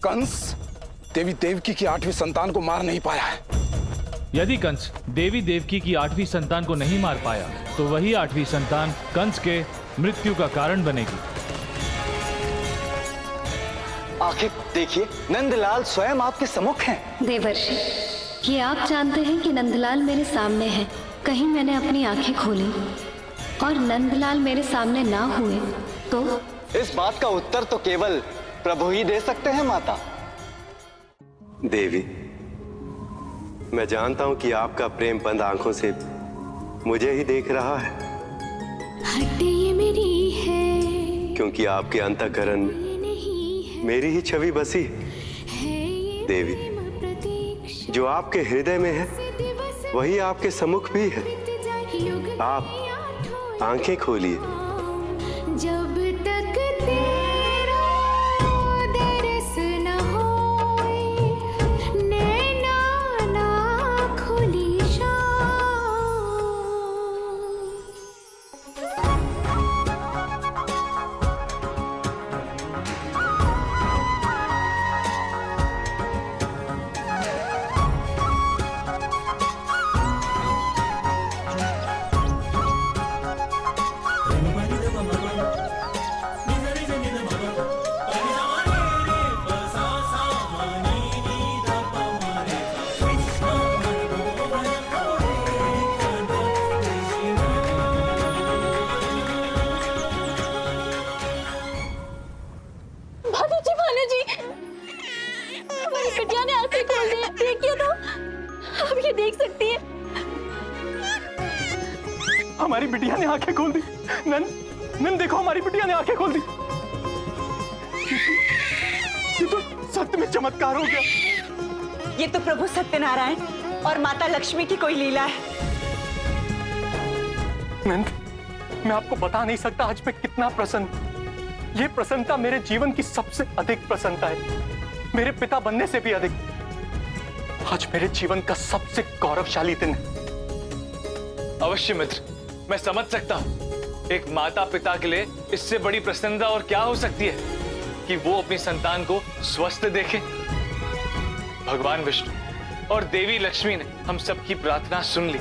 कंस देवी देवकी की 8वीं संतान को मार नहीं पाया है। यदि कंस देवी देवकी की 8वीं संतान को नहीं मार पाया तो वही 8वीं संतान कंस के मृत्यु का कारण बनेगी। आखिर देखिए, नंदलाल स्वयं आपके सम्मुख हैं। देवर्षि, ये आप जानते हैं कि नंदलाल मेरे सामने है। कहीं मैंने अपनी आंखें खोली और नंदलाल मेरे सामने ना हुए तो? इस बात का उत्तर तो केवल प्रभु ही दे सकते हैं माता। देवी, मैं जानता हूं कि आपका प्रेम बंद आंखों से मुझे ही देख रहा है, ये मेरी है, क्योंकि आपके अंतःकरण मेरी ही छवि बसी है। देवी, जो आपके हृदय में है वही आपके सम्मुख भी है। आप आंखें खोलिए। जब तक तेरा दरस न होए, नैना ना खुली हमारी बिटिया ने आंखें खोल दी। नंद देखो, हमारी बिटिया ने आंखें खोल दी। ये तो सत्य में चमत्कार हो गया। ये तो प्रभु सत्यनारायण और माता लक्ष्मी की कोई लीला है। नंद, मैं आपको बता नहीं सकता आज मैं कितना प्रसन्न। ये प्रसन्नता मेरे जीवन की सबसे अधिक प्रसन्नता है, मेरे पिता बनने से भी अधिक। आज मेरे जीवन का सबसे गौरवशाली दिन है। अवश्य मित्र, मैं समझ सकता हूं। एक माता पिता के लिए इससे बड़ी प्रसन्नता और क्या हो सकती है कि वो अपनी संतान को स्वस्थ देखे। भगवान विष्णु और देवी लक्ष्मी ने हम सबकी प्रार्थना सुन ली।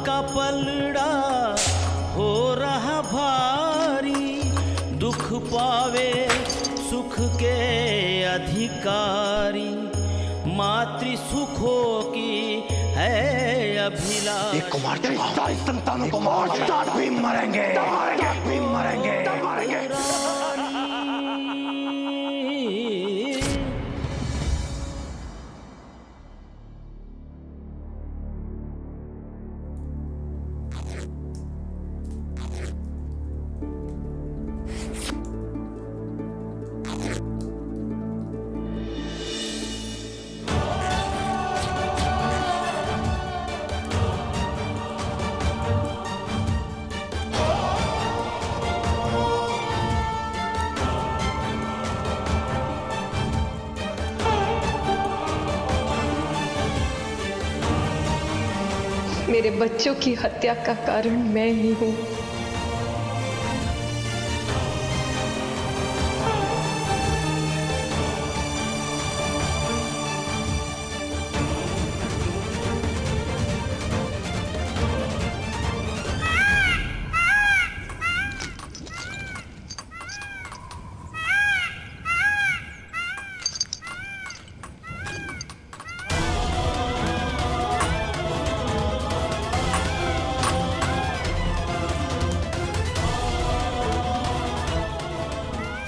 का पलड़ा हो रहा भारी, दुख पावे सुख के अधिकारी, मातृ सुखों की है अभिलाष। एक कुमार सारी संतानों को मार भी मरेंगे, भी मरेंगे। मेरे बच्चों की हत्या का कारण मैं ही हूं।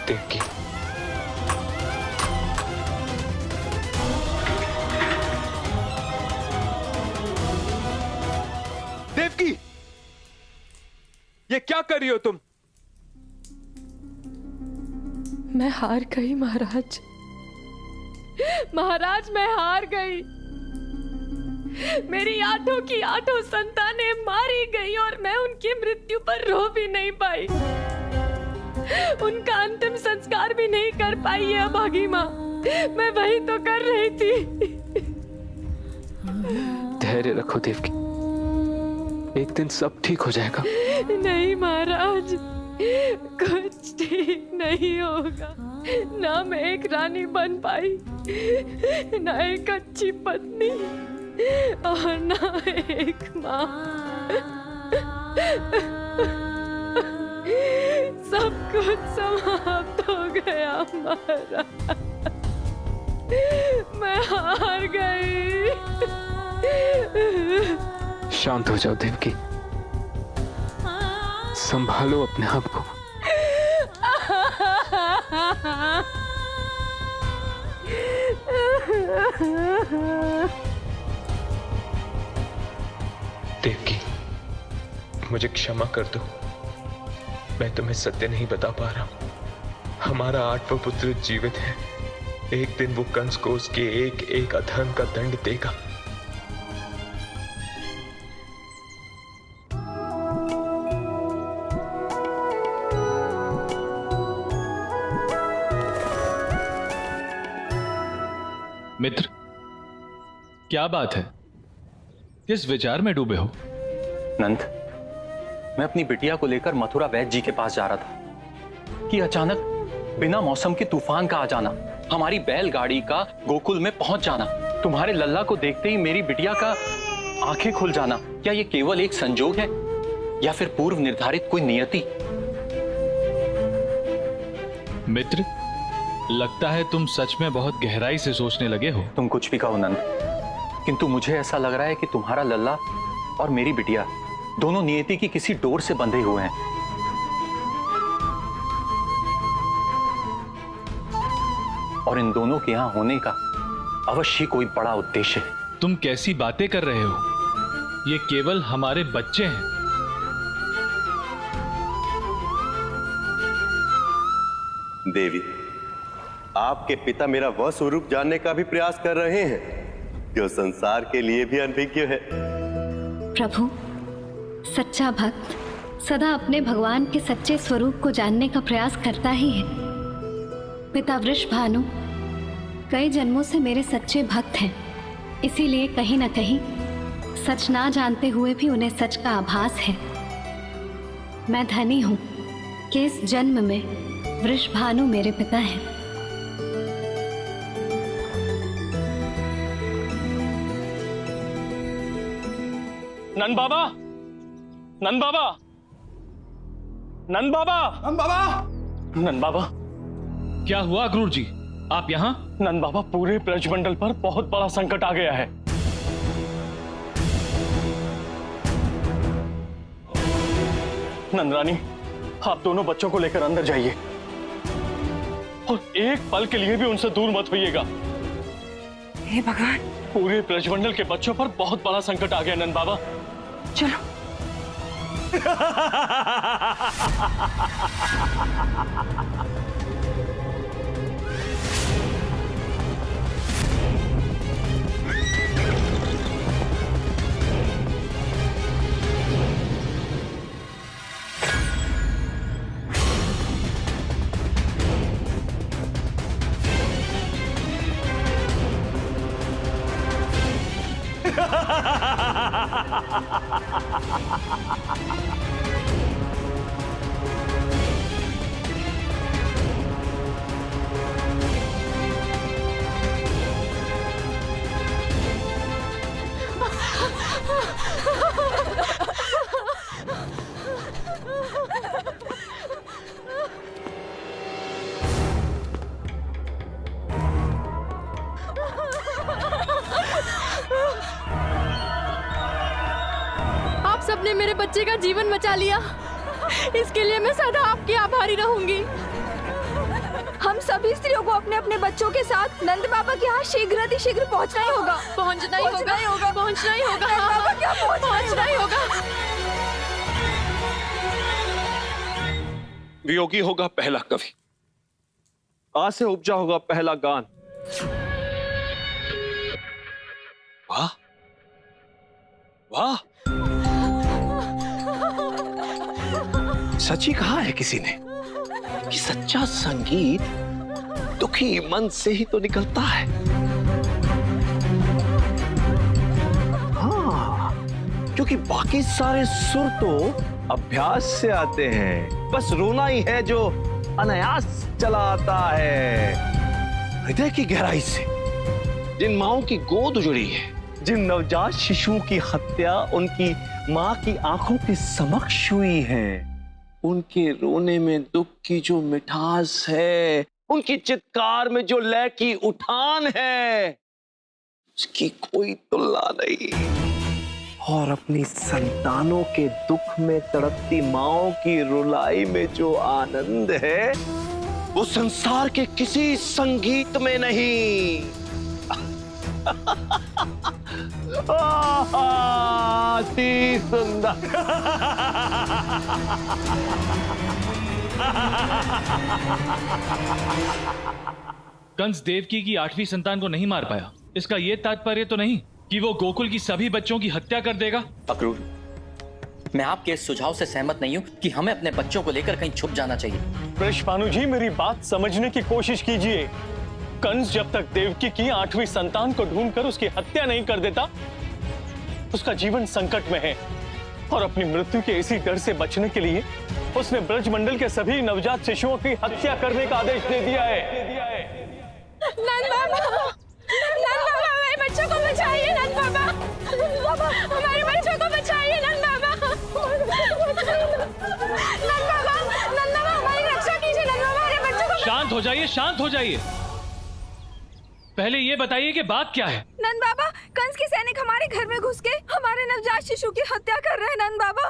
देवकी, देवकी, ये क्या कर रही हो तुम? मैं हार गई महाराज। महाराज, मैं हार गई। मेरी आठों की आठों संतानें मारी गई और मैं उनकी मृत्यु पर रो भी नहीं पाई, उनका अंतिम संस्कार भी नहीं कर पाई है अभागी माँ। मैं वही तो कर रही थी। धैर्य रखो देवकी, एक दिन सब ठीक हो जाएगा। नहीं महाराज, कुछ ठीक नहीं होगा। ना मैं एक रानी बन पाई, ना एक अच्छी पत्नी, और ना एक माँ। सब कुछ समाप्त हो गया महाराज, मैं हार गई। शांत हो जाओ देवकी, संभालो अपने आप को। देवकी, मुझे क्षमा कर दो, मैं तुम्हें सत्य नहीं बता पा रहा हूं। हमारा 8वां पुत्र जीवित है, एक दिन वो कंस को उसके एक एक अधर्म का दंड देगा। मित्र, क्या बात है? किस विचार में डूबे हो? नंद, मैं अपनी बिटिया को लेकर मथुरा वैद्य जी के पास जा रहा था कि अचानक बिना मौसम के तूफान का आ जाना, हमारी बैलगाड़ी का गोकुल में पहुंच जाना, तुम्हारे लल्ला को देखते ही मेरी बिटिया का आंखें खुल जाना, क्या ये केवल एक संजोग है या फिर पूर्व निर्धारित कोई नियति? मित्र, लगता है तुम सच में बहुत गहराई से सोचने लगे हो। तुम कुछ भी कहो नंद, किंतु मुझे ऐसा लग रहा है कि तुम्हारा लल्ला और मेरी बिटिया दोनों नियति की किसी डोर से बंधे हुए हैं। और इन दोनों के यहां होने का अवश्य कोई बड़ा उद्देश्य है। तुम कैसी बातें कर रहे हो? ये केवल हमारे बच्चे हैं। देवी, आपके पिता मेरा वह स्वरूप जानने का भी प्रयास कर रहे हैं जो संसार के लिए भी अनभिज्ञ है। प्रभु, सच्चा भक्त सदा अपने भगवान के सच्चे स्वरूप को जानने का प्रयास करता ही है। पिता वृषभानु कई जन्मों से मेरे सच्चे भक्त हैं, इसीलिए कहीं ना कहीं सच ना जानते हुए भी उन्हें सच का आभास है। मैं धनी हूं कि इस जन्म में वृषभानु मेरे पिता हैं। नंद बाबा, नंद बाबा, नंद बाबा, नंद बाबा, नंद बाबा, क्या हुआ क्रूर जी, आप यहाँ? नंद बाबा, पूरे ब्रजमंडल पर बहुत बड़ा संकट आ गया है। नंदरानी, आप दोनों बच्चों को लेकर अंदर जाइए और एक पल के लिए भी उनसे दूर मत होइएगा। हे भगवान, पूरे ब्रजमंडल के बच्चों पर बहुत बड़ा संकट आ गया नंद बाबा। चलो। सबने मेरे बच्चे का जीवन बचा लिया, इसके लिए मैं सदा आपकी आभारी रहूंगी। हम सभी स्त्रियों को अपने अपने बच्चों के साथ नंद बाबा के यहाँ शीघ्र पहुँचना ही होगा। पहुँचना ही होगा। पहुँचना ही होगा। वियोगी होगा पहला कवि, आज से उपजा होगा पहला गान। वाह, वाह, सच ही कहा है किसी ने कि सच्चा संगीत दुखी मन से ही तो निकलता है। हाँ, क्योंकि बाकी सारे सुर तो अभ्यास से आते हैं, बस रोना ही है जो अनायास चला आता है। हृदय की गहराई से जिन माओं की गोद उजड़ी है, जिन नवजात शिशुओं की हत्या उनकी मां की आंखों के समक्ष हुई है, उनके रोने में दुख की जो मिठास है, उनकी चित्कार में जो लय की उठान है, उसकी कोई तुलना नहीं। और अपनी संतानों के दुख में तड़पती माओं की रुलाई में जो आनंद है, वो संसार के किसी संगीत में नहीं। अति सुंदर। कंस देवकी की 8वीं संतान को नहीं मार पाया, इसका यह तात्पर्य तो नहीं कि वो गोकुल की सभी बच्चों की हत्या कर देगा। अक्रूर, मैं आपके इस सुझाव से सहमत नहीं हूं कि हमें अपने बच्चों को लेकर कहीं छुप जाना चाहिए। वृषभानु जी, मेरी बात समझने की कोशिश कीजिए। कंस जब तक देवकी की 8वीं संतान को ढूंढकर उसकी हत्या नहीं कर देता, उसका जीवन संकट में है। और अपनी मृत्यु के इसी डर से बचने के लिए उसने ब्रजमंडल के सभी नवजात शिशुओं की हत्या करने का आदेश दे दिया है। नंद बाबा, हमारे बच्चों को बचाइए। नंद बाबा, हमारे बच्चों को बचाइए। नंद बाबा, हमारी रक्षा कीजिए। नंद बाबा, हमारे बच्चों को। शांत हो जाइए, शांत हो जाइए। पहले ये बताइए कि बात क्या है। नंद बाबा, कंस के सैनिक हमारे घर में घुस के हमारे नवजात शिशु की हत्या कर रहे हैं। नंद बाबा,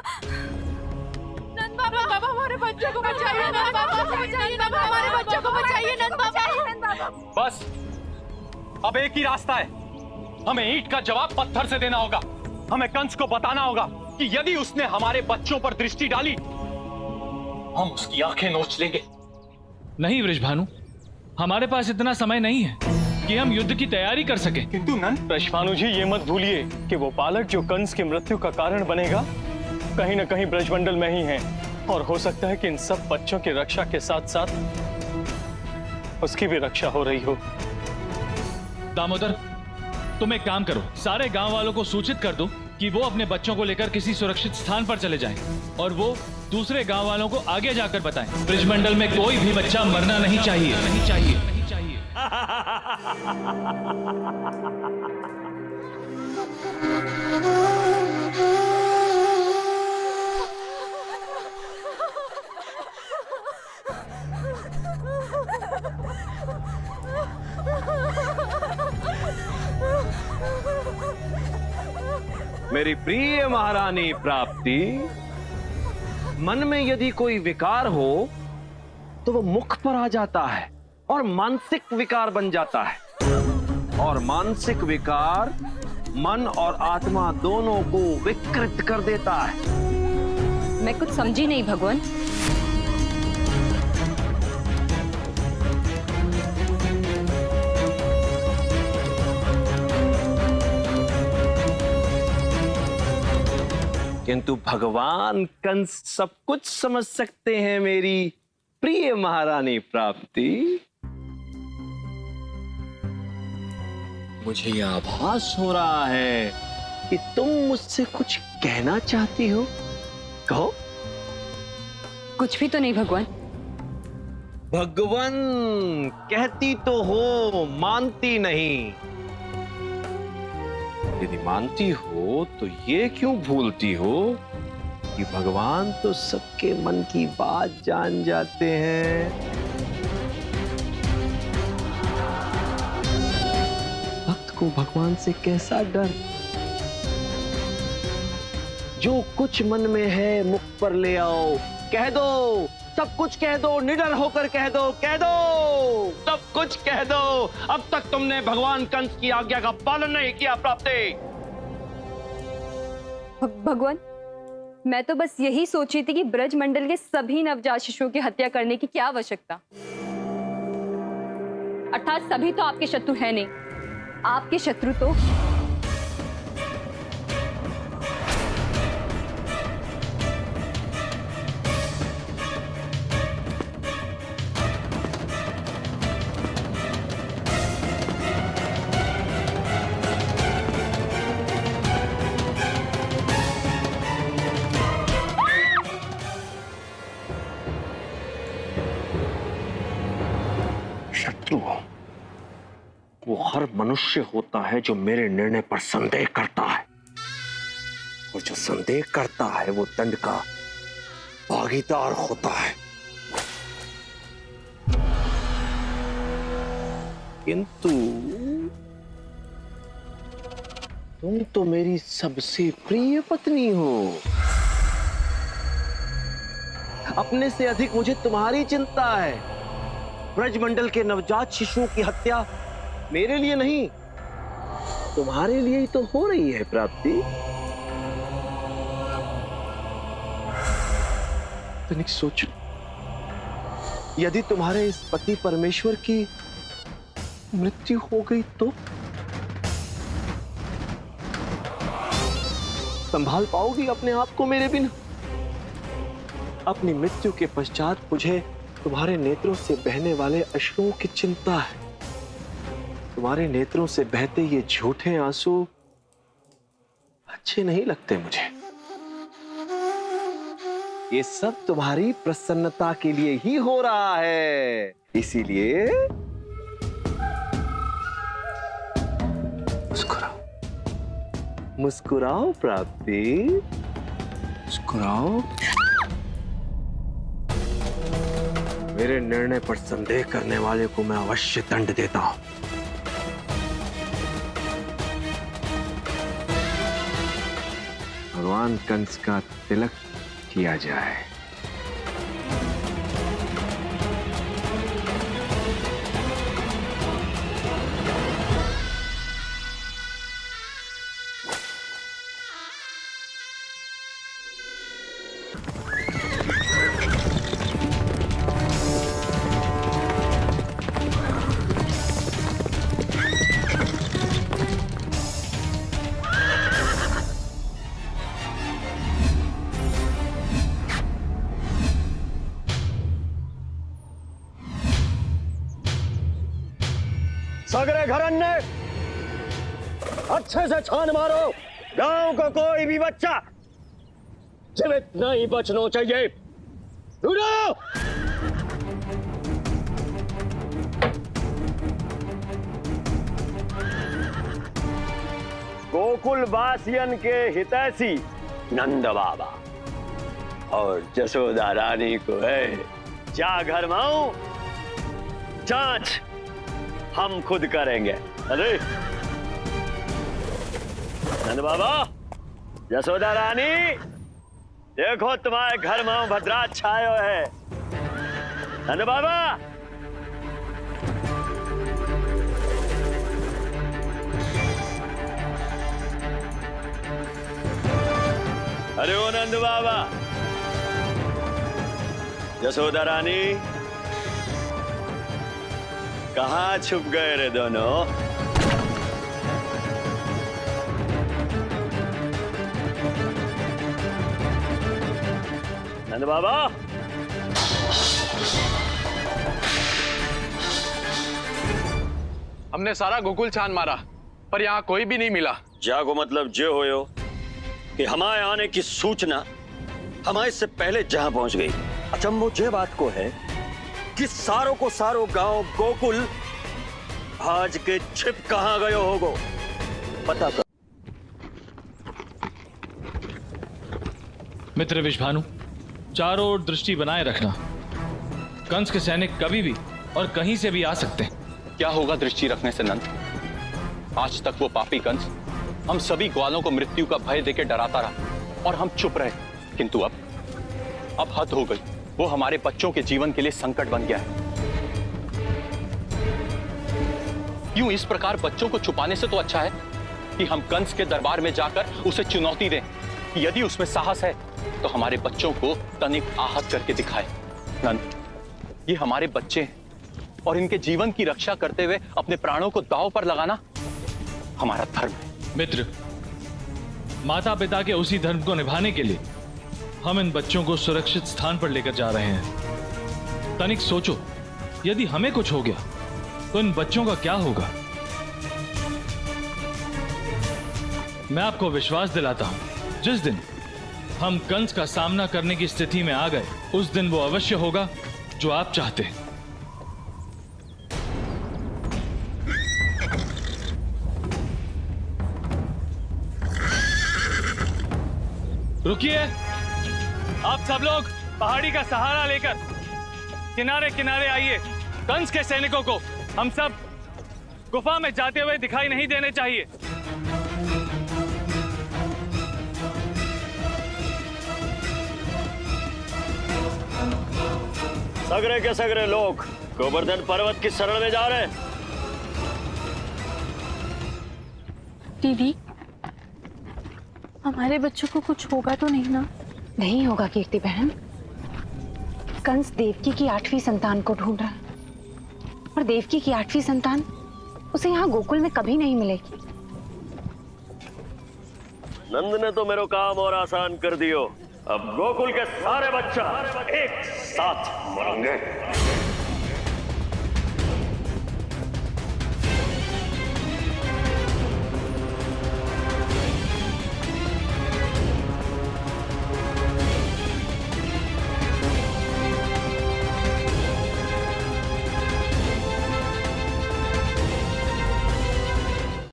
हमारे बच्चों को बचाइए। नंद बाबा, हमारे बच्चों को बचाइए। नंद बाबा, बस, अब एक ही रास्ता है। हमें ईंट का जवाब पत्थर से देना होगा। हमें कंस को बताना होगा कि यदि उसने हमारे बच्चों पर दृष्टि डाली, हम उसकी आंखें नोच लेंगे। नहीं वृषभानु, हमारे पास इतना समय नहीं है कि हम युद्ध की तैयारी कर सकें। किंतु नंद, वृषभानु जी, ये मत भूलिए कि वो बालक जो कंस की मृत्यु का कारण बनेगा, कहीं न कहीं ब्रजमंडल में ही है। और हो सकता है कि इन सब बच्चों की रक्षा के साथ साथ उसकी भी रक्षा हो रही हो। दामोदर, तुम एक काम करो, सारे गांव वालों को सूचित कर दो कि वो अपने बच्चों को लेकर किसी सुरक्षित स्थान पर चले जाएं और वो दूसरे गांव वालों को आगे जाकर बताएं। ब्रजमंडल में कोई भी बच्चा मरना नहीं चाहिए, नहीं चाहिए, नहीं चाहिए। मेरी प्रिय महारानी प्राप्ति, मन में यदि कोई विकार हो तो वो मुख पर आ जाता है और मानसिक विकार बन जाता है। और मानसिक विकार मन और आत्मा दोनों को विकृत कर देता है। मैं कुछ समझी नहीं भगवान। किंतु भगवान कंस सब कुछ समझ सकते हैं मेरी प्रिय महारानी प्राप्ति। मुझे यह आभास हो रहा है कि तुम मुझसे कुछ कहना चाहती हो। कहो। कुछ भी तो नहीं भगवान। भगवान कहती तो हो, मानती नहीं। यदि मानती हो तो ये क्यों भूलती हो कि भगवान तो सबके मन की बात जान जाते हैं। भक्त को भगवान से कैसा डर। जो कुछ मन में है मुख पर ले आओ, कह दो, सब कुछ कह दो, निडर होकर कह दो, कह दो, सब कुछ कह दो। अब तक तुमने भगवान कंस की आज्ञा का पालन नहीं किया प्राप्ति। भगवान, मैं तो बस यही सोची थी कि ब्रजमंडल के सभी नवजात शिशुओं की हत्या करने की क्या आवश्यकता। अर्थात सभी तो आपके शत्रु हैं नहीं, आपके शत्रु तो शत्रु हूं। वो हर मनुष्य होता है जो मेरे निर्णय पर संदेह करता है, और जो संदेह करता है वो दंड का भागीदार होता है। किंतु तुम तो मेरी सबसे प्रिय पत्नी हो। अपने से अधिक मुझे तुम्हारी चिंता है। ब्रजमंडल के नवजात शिशुओं की हत्या मेरे लिए नहीं, तुम्हारे लिए ही तो हो रही है प्राप्ति। तनिक सोचो, यदि तुम्हारे इस पति परमेश्वर की मृत्यु हो गई तो संभाल पाओगी अपने आप को मेरे बिना? अपनी मृत्यु के पश्चात मुझे तुम्हारे नेत्रों से बहने वाले अश्रुओं की चिंता है। तुम्हारे नेत्रों से बहते ये झूठे आंसू अच्छे नहीं लगते मुझे। ये सब तुम्हारी प्रसन्नता के लिए ही हो रहा है, इसीलिए मुस्कुराओ, मुस्कुराओ प्राप्ति, मुस्कुराओ। मेरे निर्णय पर संदेह करने वाले को मैं अवश्य दंड देता हूं। भगवान कंस का तिलक किया जाए। सगरे घरन ने अच्छे से छान मारो। गांव का कोई भी बच्चा जीवित नहीं बचना चाहिए। ढूंढो। गोकुल वासियन के हितैषी नंद बाबा और जसोदा रानी को है जा घर माऊ जांच हम खुद करेंगे। अरे नंद बाबा, जसोदा रानी, देखो तुम्हारे घर में भद्रा छायो है। नंद बाबा, अरे ओ नंद बाबा, जसोदा रानी, कहाँ छुप गए रे दोनों? नंद बाबा, हमने सारा गोकुल छान मारा पर यहाँ कोई भी नहीं मिला। जागो मतलब जे होयो कि हमारे आने की सूचना हमारे से पहले जहां पहुंच गई। अचंभो जे बात को है कि सारों को सारो गांव गोकुल आज के छिप कहां गयो होगो पता कर। मित्र विषभानु, चारों ओर दृष्टि बनाए रखना। कंस के सैनिक कभी भी और कहीं से भी आ सकते हैं। क्या होगा दृष्टि रखने से नंद? आज तक वो पापी कंस हम सभी ग्वालों को मृत्यु का भय देकर डराता रहा और हम चुप रहे, किंतु अब हद हो गई। वो हमारे बच्चों के जीवन के लिए संकट बन गया है। यूं इस प्रकार बच्चों को छुपाने से तो अच्छा है कि हम कंस के दरबार में जाकर उसे चुनौती दें। यदि उसमें साहस है तो हमारे बच्चों को तनिक आहत करके दिखाए। नंद, ये हमारे बच्चे हैं और इनके जीवन की रक्षा करते हुए अपने प्राणों को दांव पर लगाना हमारा धर्म है। मित्र, माता पिता के उसी धर्म को निभाने के लिए हम इन बच्चों को सुरक्षित स्थान पर लेकर जा रहे हैं। तनिक सोचो, यदि हमें कुछ हो गया तो इन बच्चों का क्या होगा? मैं आपको विश्वास दिलाता हूं, जिस दिन हम कंस का सामना करने की स्थिति में आ गए, उस दिन वो अवश्य होगा जो आप चाहते हैं। रुकिए, आप सब लोग पहाड़ी का सहारा लेकर किनारे किनारे आइए। कंस के सैनिकों को हम सब गुफा में जाते हुए दिखाई नहीं देने चाहिए। सगरे के सगरे लोग गोवर्धन पर्वत की शरण में जा रहे हैं। दीदी, हमारे बच्चों को कुछ होगा तो नहीं ना? नहीं होगा कीर्ति बहन। कंस देवकी की 8वीं संतान को ढूंढ रहा है और देवकी की 8वीं संतान उसे यहाँ गोकुल में कभी नहीं मिलेगी। नंद ने तो मेरा काम और आसान कर दियो। अब गोकुल के सारे बच्चा एक साथ मरेंगे।